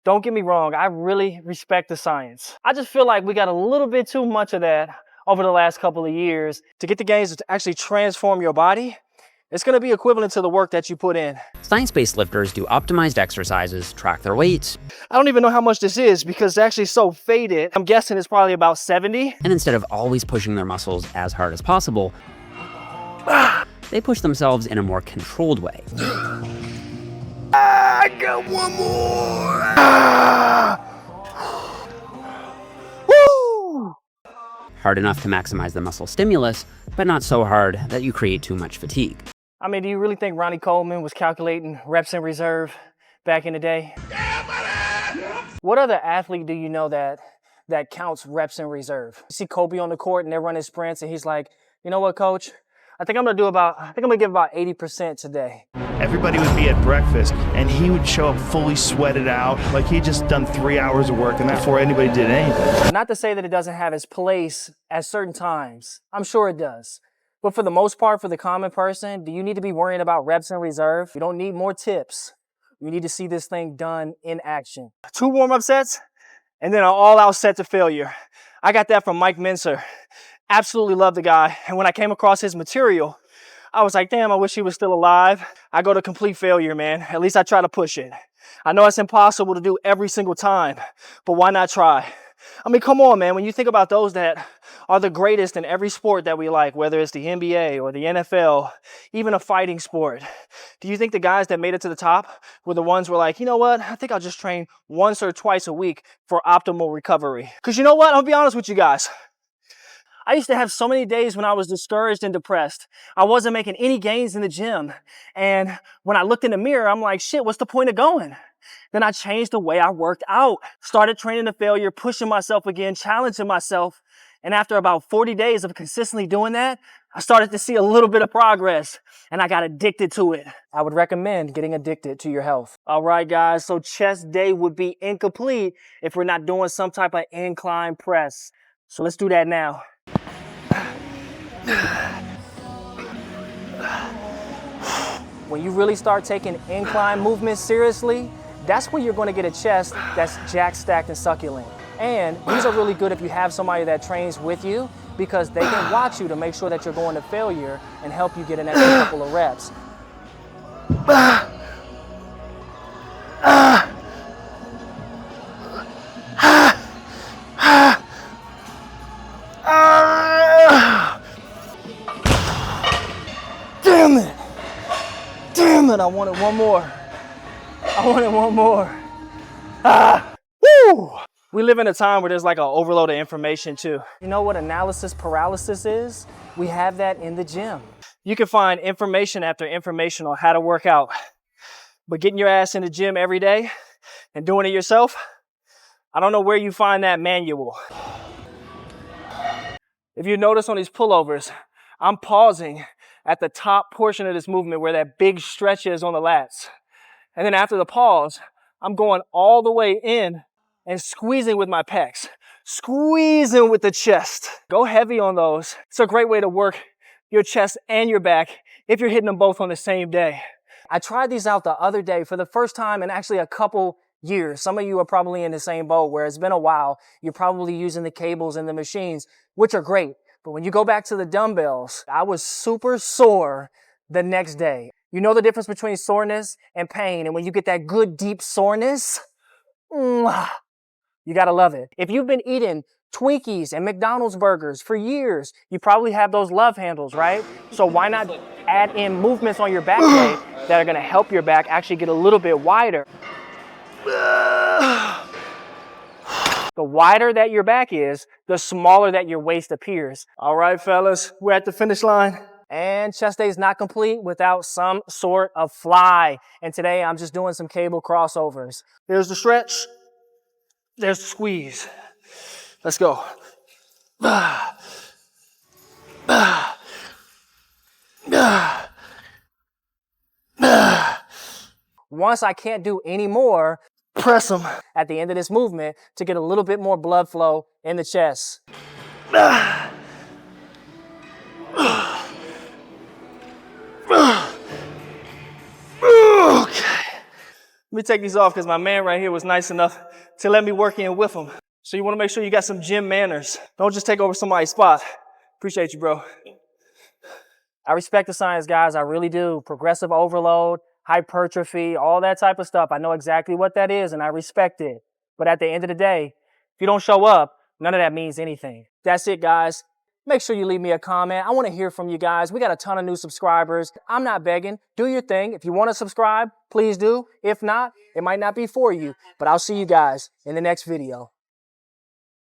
Don't get me wrong, I really respect the science. I just feel like we got a little bit too much of that over the last couple of years. To get the gains to actually transform your body, it's gonna be equivalent to the work that you put in. Science-based lifters do optimized exercises, track their weights. I don't even know how much this is because it's actually so faded. I'm guessing it's probably about 70. And instead of always pushing their muscles as hard as possible, they push themselves in a more controlled way. I got one more. Woo! Hard enough to maximize the muscle stimulus, but not so hard that you create too much fatigue. I mean, do you really think Ronnie Coleman was calculating reps in reserve back in the day? What other athlete do you know that counts reps in reserve? You see Kobe on the court and they're running sprints and he's like, you know what, coach? I think I'm gonna give about 80% today. Everybody would be at breakfast and he would show up fully sweated out, like he'd just done 3 hours of work and before anybody did anything. Not to say that it doesn't have its place at certain times. I'm sure it does. But for the most part, for the common person, do you need to be worrying about reps in reserve? You don't need more tips. You need to see this thing done in action. 2 warm-up sets, and then an all-out set to failure. I got that from Mike Mincer. Absolutely love the guy. And when I came across his material, I was like, damn, I wish he was still alive. I go to complete failure, man. At least I try to push it. I know it's impossible to do every single time, but why not try? I mean, come on, man. When you think about those that are the greatest in every sport that we like, whether it's the NBA or the NFL, even a fighting sport, do you think the guys that made it to the top were the ones who were like, you know what? I think I'll just train once or twice a week for optimal recovery. Because you know what? I'll be honest with you guys. I used to have so many days when I was discouraged and depressed. I wasn't making any gains in the gym. And when I looked in the mirror, I'm like, shit, what's the point of going? Then I changed the way I worked out, started training to failure, pushing myself again, challenging myself. And after about 40 days of consistently doing that, I started to see a little bit of progress and I got addicted to it. I would recommend getting addicted to your health. All right, guys, so chest day would be incomplete if we're not doing some type of incline press. So let's do that now. When you really start taking incline movements seriously, that's when you're going to get a chest that's jack stacked and succulent. And these are really good if you have somebody that trains with you because they can watch you to make sure that you're going to failure and help you get an extra couple of reps. Damn it! Damn it, I wanted one more. Woo! We live in a time where there's like an overload of information too. You know what analysis paralysis is? We have that in the gym. You can find information after information on how to work out. But getting your ass in the gym every day and doing it yourself, I don't know where you find that manual. If you notice on these pullovers, I'm pausing at the top portion of this movement where that big stretch is on the lats. And then after the pause, I'm going all the way in and squeezing with my pecs, squeezing with the chest. Go heavy on those. It's a great way to work your chest and your back if you're hitting them both on the same day. I tried these out the other day for the first time in actually a couple years. Some of you are probably in the same boat where it's been a while. You're probably using the cables and the machines, which are great. But when you go back to the dumbbells, I was super sore the next day. You know the difference between soreness and pain. And when you get that good deep soreness, you gotta love it. If you've been eating Twinkies and McDonald's burgers for years, you probably have those love handles, right? So why not add in movements on your back leg that are gonna help your back actually get a little bit wider? The wider that your back is, the smaller that your waist appears. All right, fellas, we're at the finish line. And chest day is not complete without some sort of fly. And today I'm just doing some cable crossovers. There's the stretch. There's the squeeze. Let's go. Once I can't do any more, press them at the end of this movement to get a little bit more blood flow in the chest. Okay. Let me take these off because my man right here was nice enough to let me work in with him. So you want to make sure you got some gym manners. Don't just take over somebody's spot. Appreciate you, bro. I respect the science, guys. I really do. Progressive overload, hypertrophy, all that type of stuff. I know exactly what that is, and I respect it. But at the end of the day, if you don't show up, none of that means anything. That's it, guys. Make sure you leave me a comment. I want to hear from you guys. We got a ton of new subscribers. I'm not begging. Do your thing. If you want to subscribe, please do. If not, it might not be for you. But I'll see you guys in the next video.